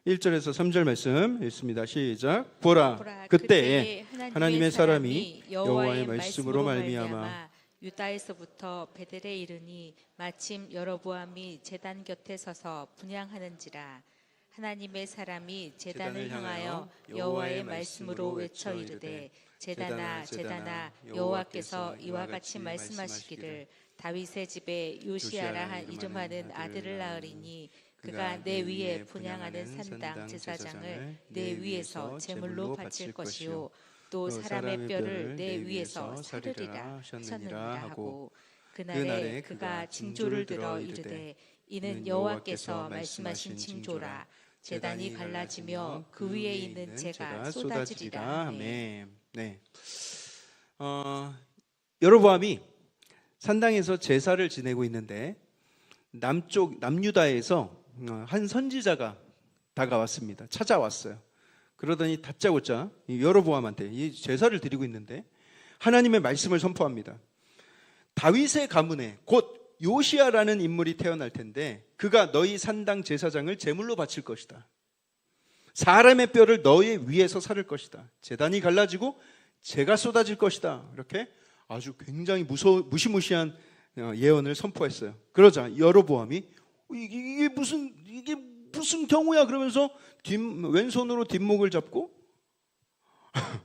1절에서 3절 말씀 읽습니다. 시작. 보라 그때에 하나님의 사람이 여호와의 말씀으로 말미암아 유다에서부터 베델에 이르니 마침 여로보암이 제단 곁에 서서 분향하는지라. 하나님의 사람이 제단을 향하여 여호와의 말씀으로 외쳐 이르되 제단아 제단아 여호와께서 이와 같이 말씀하시기를 다윗의 집에 요시야라 한 이름하는 아들을 낳으리니 그가 내 위에 분향하는 산당 제사장을 내 위에서 제물로 바칠 것이요 또 사람의 뼈를 내 위에서 사르리라 하셨느니라 하고 그날에 그가 징조를 들어 이르되 이는 여호와께서 말씀하신 징조라. 제단이 갈라지며 그 위에 있는 재가 쏟아지리라. 아멘. 네. 여로보암이 산당에서 제사를 지내고 있는데 남쪽 남유다에서 한 선지자가 다가왔습니다. 찾아왔어요. 그러더니 다짜고짜 여로보암한테 이 제사를 드리고 있는데 하나님의 말씀을 선포합니다. 다윗의 가문에 곧 요시야라는 인물이 태어날 텐데 그가 너희 산당 제사장을 제물로 바칠 것이다. 사람의 뼈를 너희 위에서 사를 것이다. 제단이 갈라지고 재가 쏟아질 것이다. 이렇게 아주 굉장히 무시무시한 예언을 선포했어요. 그러자 여로보암이 이게 무슨 경우야 그러면서 왼손으로 뒷목을 잡고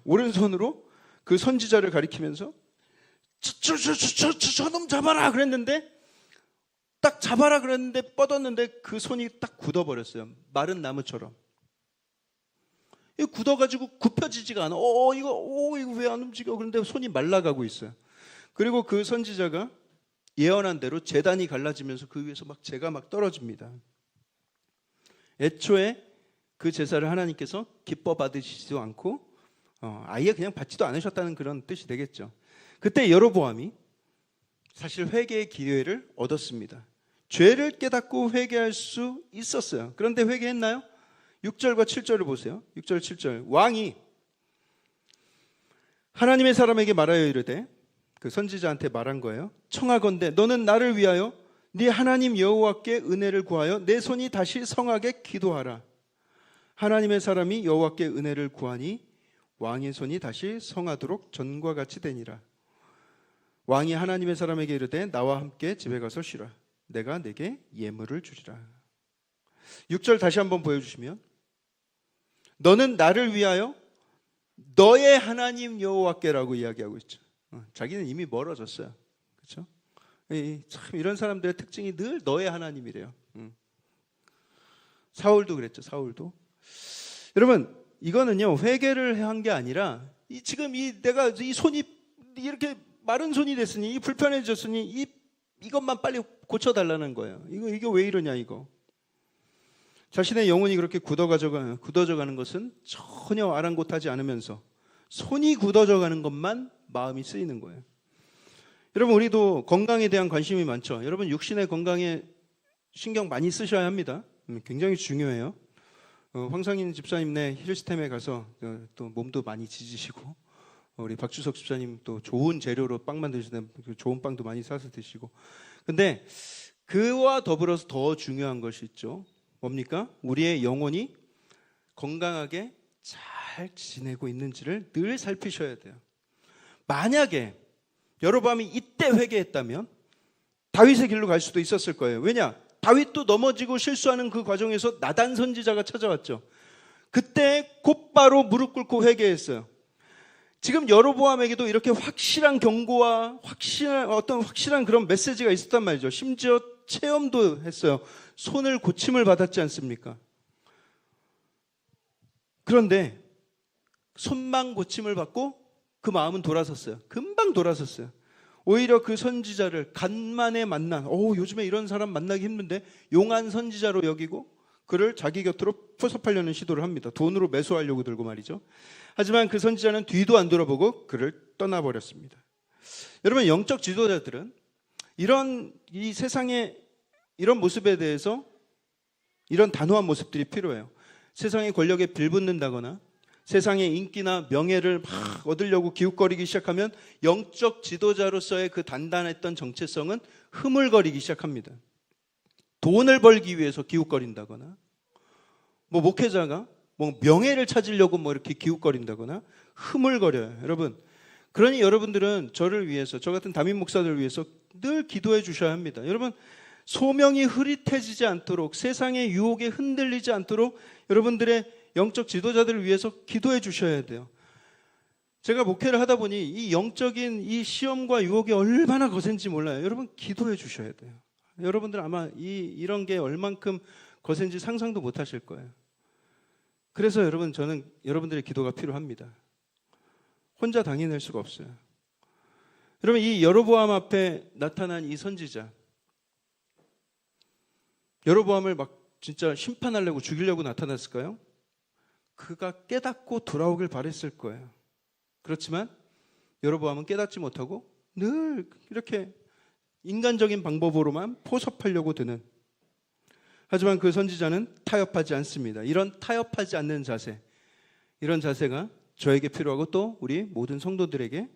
오른손으로 그 선지자를 가리키면서 저놈 잡아라 그랬는데 딱 잡아라 그랬는데 뻗었는데 그 손이 딱 굳어버렸어요. 마른 나무처럼. 이 굳어가지고 굽혀지지가 않아. 이거 왜 안 움직여? 그런데 손이 말라가고 있어요. 그리고 그 선지자가 예언한 대로 제단이 갈라지면서 그 위에서 막 재가 막 떨어집니다. 애초에 그 제사를 하나님께서 기뻐 받으시지도 않고 아예 그냥 받지도 않으셨다는 그런 뜻이 되겠죠. 그때 여로보암이 사실 회개의 기회를 얻었습니다. 죄를 깨닫고 회개할 수 있었어요. 그런데 회개했나요? 6절과 7절을 보세요. 6절 7절. 왕이 하나님의 사람에게 말하여 이르되, 그 선지자한테 말한 거예요. 청하건대 너는 나를 위하여 네 하나님 여호와께 은혜를 구하여 내 손이 다시 성하게 기도하라. 하나님의 사람이 여호와께 은혜를 구하니 왕의 손이 다시 성하도록 전과 같이 되니라. 왕이 하나님의 사람에게 이르되 나와 함께 집에 가서 쉬라. 내가 내게 예물을 주리라. 6절 다시 한번 보여주시면, 너는 나를 위하여 너의 하나님 여호와께라고 이야기하고 있죠. 자기는 이미 멀어졌어요. 그렇죠? 참 이런 사람들의 특징이 늘 너의 하나님이래요. 사울도 그랬죠. 사울도. 여러분, 이거는요 회개를 한 게 아니라 지금 내가 이 손이 이렇게 마른 손이 됐으니, 이 불편해졌으니 이것만 빨리 고쳐달라는 거예요. 이거 왜 이러냐 이거. 자신의 영혼이 그렇게 굳어져 가는 것은 전혀 아랑곳하지 않으면서 손이 굳어져 가는 것만 마음이 쓰이는 거예요. 여러분, 우리도 건강에 대한 관심이 많죠. 여러분, 육신의 건강에 신경 많이 쓰셔야 합니다. 굉장히 중요해요. 황상인 집사님네 힐스템에 가서 또 몸도 많이 지지시고, 우리 박주석 집사님 또 좋은 재료로 빵 만드시는 좋은 빵도 많이 사서 드시고. 근데 그와 더불어서 더 중요한 것이 있죠. 뭡니까? 우리의 영혼이 건강하게 잘 지내고 있는지를 늘 살피셔야 돼요. 만약에 여로보암이 이때 회개했다면 다윗의 길로 갈 수도 있었을 거예요. 왜냐? 다윗도 넘어지고 실수하는 그 과정에서 나단 선지자가 찾아왔죠. 그때 곧바로 무릎 꿇고 회개했어요. 지금 여로보암에게도 이렇게 확실한 경고와 확실한 그런 메시지가 있었단 말이죠. 심지어 체험도 했어요. 손을 고침을 받았지 않습니까? 그런데 손만 고침을 받고 그 마음은 돌아섰어요. 금방 돌아섰어요. 오히려 그 선지자를 간만에 만난, 요즘에 이런 사람 만나기 힘든데, 용한 선지자로 여기고 그를 자기 곁으로 포섭하려는 시도를 합니다. 돈으로 매수하려고 들고 말이죠. 하지만 그 선지자는 뒤도 안 돌아보고 그를 떠나버렸습니다. 여러분, 영적 지도자들은 이 세상의 이런 모습에 대해서 이런 단호한 모습들이 필요해요. 세상의 권력에 빌붙는다거나 세상의 인기나 명예를 막 얻으려고 기웃거리기 시작하면 영적 지도자로서의 그 단단했던 정체성은 흐물거리기 시작합니다. 돈을 벌기 위해서 기웃거린다거나, 목회자가 명예를 찾으려고 이렇게 기웃거린다거나 흐물거려요. 여러분, 그러니 여러분들은 저를 위해서, 저 같은 담임 목사들을 위해서 늘 기도해 주셔야 합니다. 여러분, 소명이 흐릿해지지 않도록, 세상의 유혹에 흔들리지 않도록 여러분들의 영적 지도자들을 위해서 기도해 주셔야 돼요. 제가 목회를 하다 보니 이 영적인 이 시험과 유혹이 얼마나 거센지 몰라요. 여러분, 기도해 주셔야 돼요. 여러분들 아마 이런 게 얼만큼 거센지 상상도 못 하실 거예요. 그래서 여러분, 저는 여러분들의 기도가 필요합니다. 혼자 당해낼 수가 없어요. 여러분, 이 여로보암 앞에 나타난 이 선지자, 여로보암을 막 진짜 심판하려고 죽이려고 나타났을까요? 그가 깨닫고 돌아오길 바랬을 거예요. 그렇지만 여로보암은 깨닫지 못하고 늘 이렇게 인간적인 방법으로만 포섭하려고 드는, 하지만 그 선지자는 타협하지 않습니다. 이런 타협하지 않는 자세, 이런 자세가 저에게 필요하고 또 우리 모든 성도들에게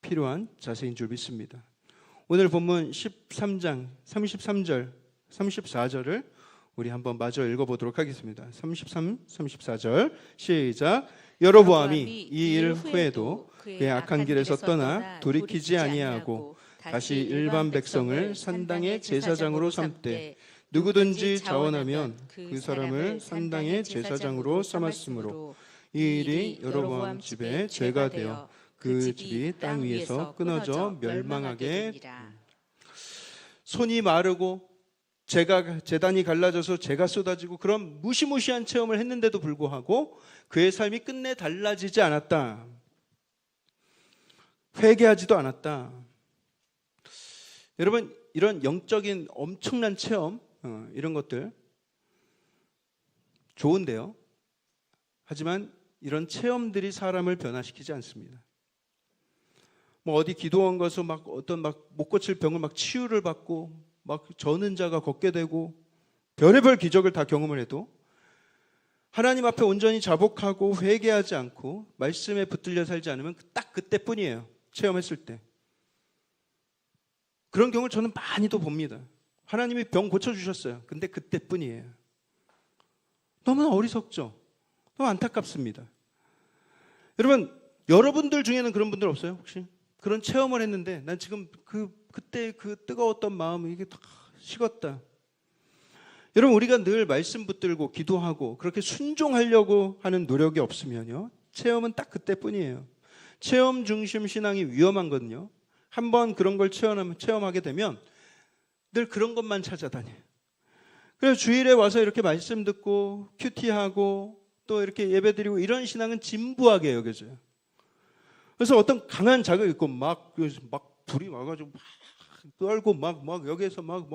필요한 자세인 줄 믿습니다. 오늘 본문 13장 33절 34절을 우리 한번 마저 읽어보도록 하겠습니다. 33, 34절 시작. 여로보암이 이 일 후에도 그의 악한 길에서 떠나 돌이키지 아니하고 다시 일반 백성을 산당의 제사장으로 삼되 누구든지 자원하면 그 사람을 산당의 제사장으로 삼았으므로 이 일이 여로보암 집에 죄가 되어 그 집이 땅 위에서 끊어져 멸망하게 되리라. 손이 마르고 재단이 갈라져서 재가 쏟아지고 그런 무시무시한 체험을 했는데도 불구하고 그의 삶이 끝내 달라지지 않았다. 회개하지도 않았다. 여러분, 이런 영적인 엄청난 체험, 이런 것들 좋은데요. 하지만 이런 체험들이 사람을 변화시키지 않습니다. 뭐 어디 기도원 가서 막 어떤 막 못 고칠 병을 막 치유를 받고 막 저는 자가 걷게 되고 별의별 기적을 다 경험을 해도 하나님 앞에 온전히 자복하고 회개하지 않고 말씀에 붙들려 살지 않으면 딱 그때뿐이에요. 체험했을 때. 그런 경우를 저는 많이도 봅니다. 하나님이 병 고쳐주셨어요. 근데 그때뿐이에요. 너무 어리석죠? 너무 안타깝습니다. 여러분, 여러분들 중에는 그런 분들 없어요? 혹시? 그런 체험을 했는데 난 지금 그때 그 뜨거웠던 마음이 이게 다 식었다. 여러분, 우리가 늘 말씀 붙들고 기도하고 그렇게 순종하려고 하는 노력이 없으면요, 체험은 딱 그때뿐이에요. 체험 중심 신앙이 위험한 거든요. 한번 그런 걸 체험하게 되면 늘 그런 것만 찾아다녀요. 그래서 주일에 와서 이렇게 말씀 듣고 큐티하고 또 이렇게 예배드리고 이런 신앙은 진부하게 여겨져요. 그래서 어떤 강한 자극이 있고 막 불이 와가지고 막 떨고 막 여기에서 막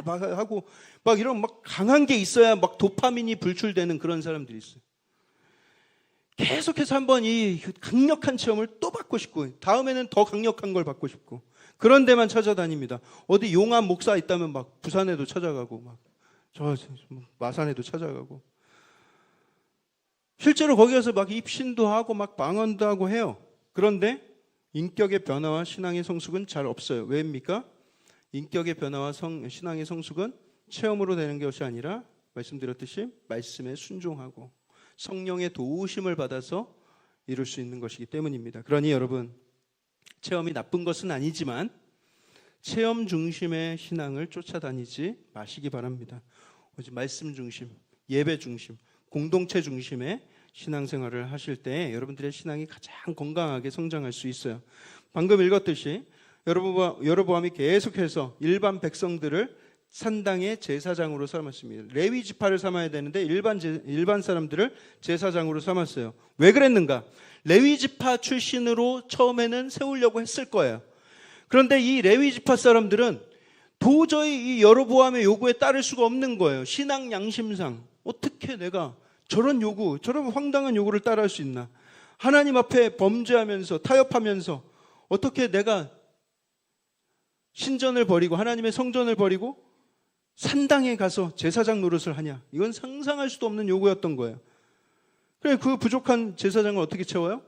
하고 막 이런 막 강한 게 있어야 막 도파민이 분출되는 그런 사람들이 있어요. 계속해서 한번 이 강력한 체험을 또 받고 싶고 다음에는 더 강력한 걸 받고 싶고 그런 데만 찾아다닙니다. 어디 용암 목사 있다면 막 부산에도 찾아가고 막 저 마산에도 찾아가고 실제로 거기 가서 막 입신도 하고 막 방언도 하고 해요. 그런데 인격의 변화와 신앙의 성숙은 잘 없어요. 왜입니까? 인격의 변화와 신앙의 성숙은 체험으로 되는 것이 아니라 말씀드렸듯이 말씀에 순종하고 성령의 도우심을 받아서 이룰 수 있는 것이기 때문입니다. 그러니 여러분, 체험이 나쁜 것은 아니지만 체험 중심의 신앙을 쫓아다니지 마시기 바랍니다. 오직 말씀 중심, 예배 중심, 공동체 중심의 신앙생활을 하실 때 여러분들의 신앙이 가장 건강하게 성장할 수 있어요. 방금 읽었듯이 여로보암이 계속해서 일반 백성들을 산당의 제사장으로 삼았습니다. 레위 지파를 삼아야 되는데 일반 사람들을 제사장으로 삼았어요. 왜 그랬는가? 레위 지파 출신으로 처음에는 세우려고 했을 거예요. 그런데 이 레위 지파 사람들은 도저히 이 여로보암의 요구에 따를 수가 없는 거예요. 신앙 양심상 어떻게 내가 저런 요구, 저런 황당한 요구를 따라할 수 있나? 하나님 앞에 범죄하면서 타협하면서 어떻게 내가 신전을 버리고 하나님의 성전을 버리고 산당에 가서 제사장 노릇을 하냐? 이건 상상할 수도 없는 요구였던 거예요. 그래, 그 부족한 제사장을 어떻게 채워요?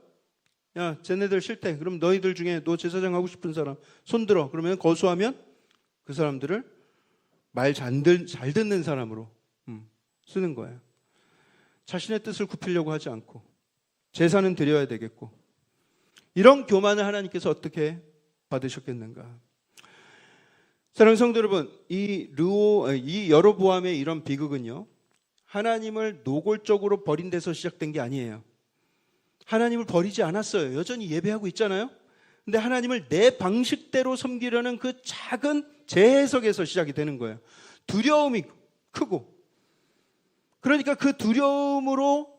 야, 쟤네들 싫대. 그럼 너희들 중에 너 제사장 하고 싶은 사람 손들어. 그러면 거수하면 그 사람들을 말 잘 듣는 사람으로 쓰는 거예요. 자신의 뜻을 굽히려고 하지 않고 제사는 드려야 되겠고 이런 교만을 하나님께서 어떻게 받으셨겠는가? 사랑하는 성도 여러분, 이 여로보암의 이런 비극은요, 하나님을 노골적으로 버린 데서 시작된 게 아니에요. 하나님을 버리지 않았어요. 여전히 예배하고 있잖아요. 근데 하나님을 내 방식대로 섬기려는 그 작은 재해석에서 시작이 되는 거예요. 두려움이 크고, 그러니까 그 두려움으로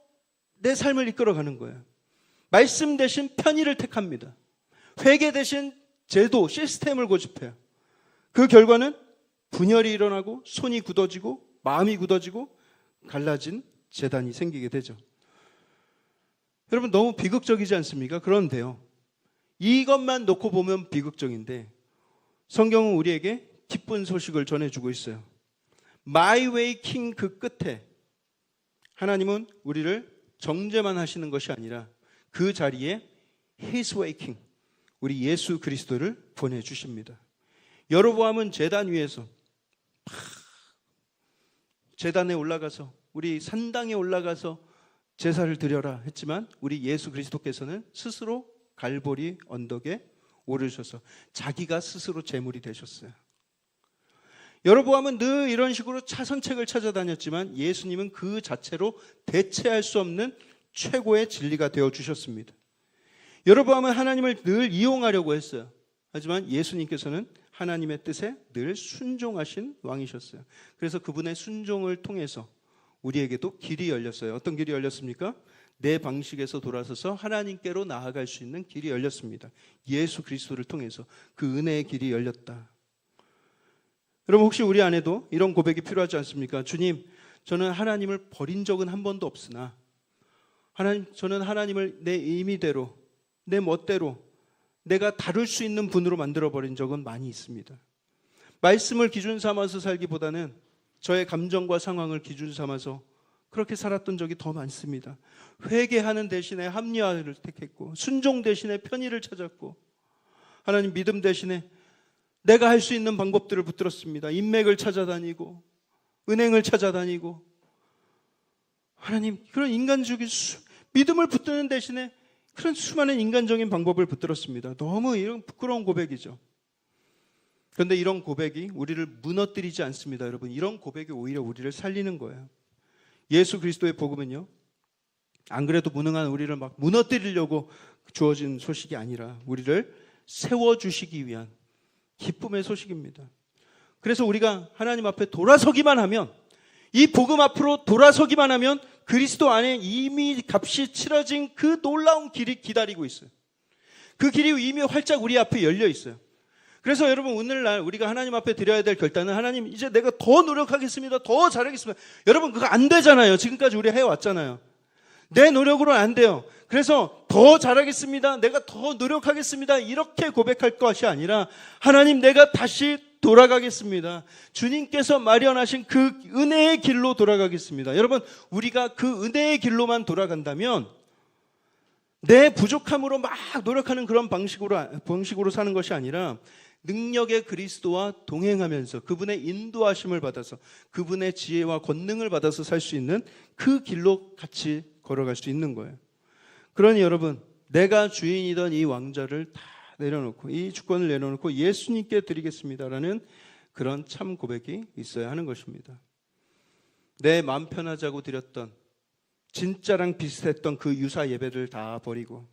내 삶을 이끌어가는 거예요. 말씀 대신 편의를 택합니다. 회개 대신 제도, 시스템을 고집해요. 그 결과는 분열이 일어나고 손이 굳어지고 마음이 굳어지고 갈라진 제단이 생기게 되죠. 여러분 너무 비극적이지 않습니까? 그런데요, 이것만 놓고 보면 비극적인데 성경은 우리에게 기쁜 소식을 전해주고 있어요. My way king 그 끝에 하나님은 우리를 정죄만 하시는 것이 아니라 그 자리에 His way king, 우리 예수 그리스도를 보내주십니다. 여로보암은 제단 위에서 제단에 올라가서 우리 산당에 올라가서 제사를 드려라 했지만 우리 예수 그리스도께서는 스스로 갈보리 언덕에 오르셔서 자기가 스스로 제물이 되셨어요. 여로보암은 늘 이런 식으로 차선책을 찾아다녔지만 예수님은 그 자체로 대체할 수 없는 최고의 진리가 되어주셨습니다. 여로보암은 하나님을 늘 이용하려고 했어요. 하지만 예수님께서는 하나님의 뜻에 늘 순종하신 왕이셨어요. 그래서 그분의 순종을 통해서 우리에게도 길이 열렸어요. 어떤 길이 열렸습니까? 내 방식에서 돌아서서 하나님께로 나아갈 수 있는 길이 열렸습니다. 예수 그리스도를 통해서 그 은혜의 길이 열렸다. 여러분 혹시 우리 안에도 이런 고백이 필요하지 않습니까? 주님, 저는 하나님을 버린 적은 한 번도 없으나 하나님, 저는 하나님을 내 임의대로 내 멋대로 내가 다룰 수 있는 분으로 만들어버린 적은 많이 있습니다. 말씀을 기준 삼아서 살기보다는 저의 감정과 상황을 기준 삼아서 그렇게 살았던 적이 더 많습니다. 회개하는 대신에 합리화를 택했고 순종 대신에 편의를 찾았고 하나님 믿음 대신에 내가 할 수 있는 방법들을 붙들었습니다. 인맥을 찾아다니고 은행을 찾아다니고 하나님 그런 인간적인 믿음을 붙드는 대신에 그런 수많은 인간적인 방법을 붙들었습니다. 너무 이런 부끄러운 고백이죠. 그런데 이런 고백이 우리를 무너뜨리지 않습니다. 여러분 이런 고백이 오히려 우리를 살리는 거예요. 예수 그리스도의 복음은요, 안 그래도 무능한 우리를 막 무너뜨리려고 주어진 소식이 아니라 우리를 세워주시기 위한 기쁨의 소식입니다. 그래서 우리가 하나님 앞에 돌아서기만 하면, 이 복음 앞으로 돌아서기만 하면 그리스도 안에 이미 값이 치러진 그 놀라운 길이 기다리고 있어요. 그 길이 이미 활짝 우리 앞에 열려 있어요. 그래서 여러분 오늘날 우리가 하나님 앞에 드려야 될 결단은 하나님 이제 내가 더 노력하겠습니다. 더 잘하겠습니다. 여러분 그거 안 되잖아요. 지금까지 우리 해왔잖아요. 내 노력으로는 안 돼요. 그래서 더 잘하겠습니다. 내가 더 노력하겠습니다. 이렇게 고백할 것이 아니라 하나님 내가 다시 돌아가겠습니다. 주님께서 마련하신 그 은혜의 길로 돌아가겠습니다. 여러분 우리가 그 은혜의 길로만 돌아간다면 내 부족함으로 막 노력하는 그런 방식으로 사는 것이 아니라 능력의 그리스도와 동행하면서 그분의 인도하심을 받아서 그분의 지혜와 권능을 받아서 살 수 있는 그 길로 같이 걸어갈 수 있는 거예요. 그러니 여러분 내가 주인이던 이 왕좌를 다 내려놓고 이 주권을 내려놓고 예수님께 드리겠습니다라는 그런 참 고백이 있어야 하는 것입니다. 내 마음 편하자고 드렸던 진짜랑 비슷했던 그 유사 예배를 다 버리고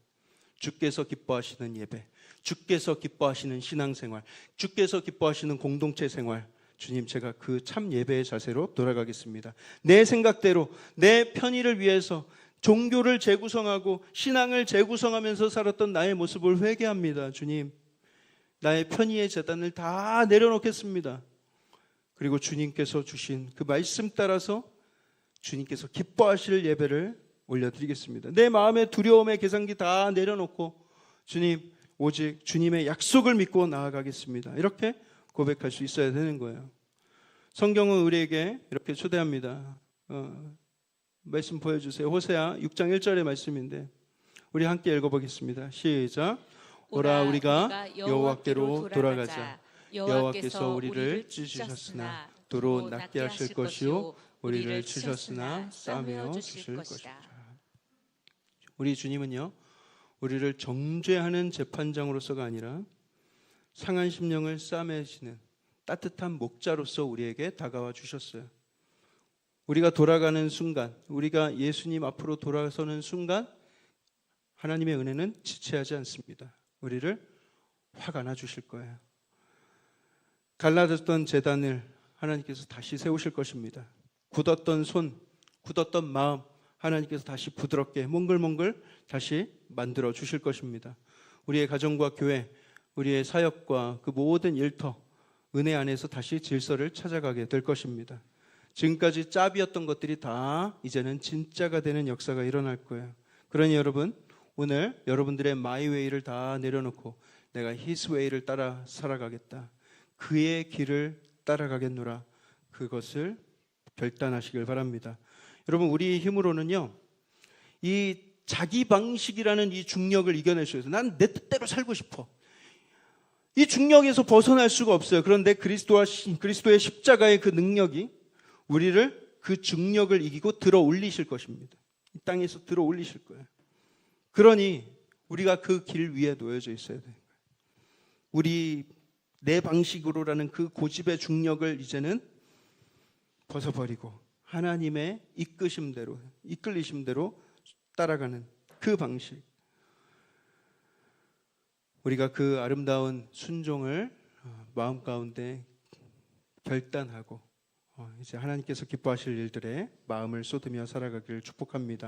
주께서 기뻐하시는 예배, 주께서 기뻐하시는 신앙생활, 주께서 기뻐하시는 공동체 생활, 주님 제가 그 참 예배의 자세로 돌아가겠습니다. 내 생각대로 내 편의를 위해서 종교를 재구성하고 신앙을 재구성하면서 살았던 나의 모습을 회개합니다. 주님, 나의 편의의 재단을 다 내려놓겠습니다. 그리고 주님께서 주신 그 말씀 따라서 주님께서 기뻐하실 예배를 올려드리겠습니다. 내 마음의 두려움의 계산기 다 내려놓고 주님, 오직 주님의 약속을 믿고 나아가겠습니다. 이렇게 고백할 수 있어야 되는 거예요. 성경은 우리에게 이렇게 초대합니다. 말씀 보여주세요. 호세아 6장 1절의 말씀인데 우리 함께 읽어보겠습니다. 시작. 오라 우리가 여호와께로 돌아가자. 여호와께서 우리를 찢으셨으나 도로 낫게 하실 것이요 우리를 치셨으나 싸매어 주실 것이다. 우리 주님은요, 우리를 정죄하는 재판장으로서가 아니라 상한 심령을 싸매시는 따뜻한 목자로서 우리에게 다가와 주셨어요. 우리가 돌아가는 순간, 우리가 예수님 앞으로 돌아서는 순간 하나님의 은혜는 지체하지 않습니다. 우리를 확 안아주실 거예요. 갈라졌던 제단을 하나님께서 다시 세우실 것입니다. 굳었던 손, 굳었던 마음 하나님께서 다시 부드럽게 몽글몽글 다시 만들어 주실 것입니다. 우리의 가정과 교회, 우리의 사역과 그 모든 일터, 은혜 안에서 다시 질서를 찾아가게 될 것입니다. 지금까지 짭이었던 것들이 다 이제는 진짜가 되는 역사가 일어날 거예요. 그러니 여러분, 오늘 여러분들의 마이 웨이를 다 내려놓고 내가 히스 웨이를 따라 살아가겠다, 그의 길을 따라가겠노라, 그것을 결단하시길 바랍니다. 여러분, 우리 힘으로는요, 이 자기 방식이라는 이 중력을 이겨낼 수 있어요. 난 내 뜻대로 살고 싶어. 이 중력에서 벗어날 수가 없어요. 그런데 그리스도의 십자가의 그 능력이 우리를 그 중력을 이기고 들어 올리실 것입니다. 이 땅에서 들어 올리실 거예요. 그러니 우리가 그 길 위에 놓여져 있어야 돼요. 우리 내 방식으로라는 그 고집의 중력을 이제는 벗어버리고 하나님의 이끌리심대로 따라가는 그 방식, 우리가 그 아름다운 순종을 마음 가운데 결단하고 이제 하나님께서 기뻐하실 일들에 마음을 쏟으며 살아가기를 축복합니다.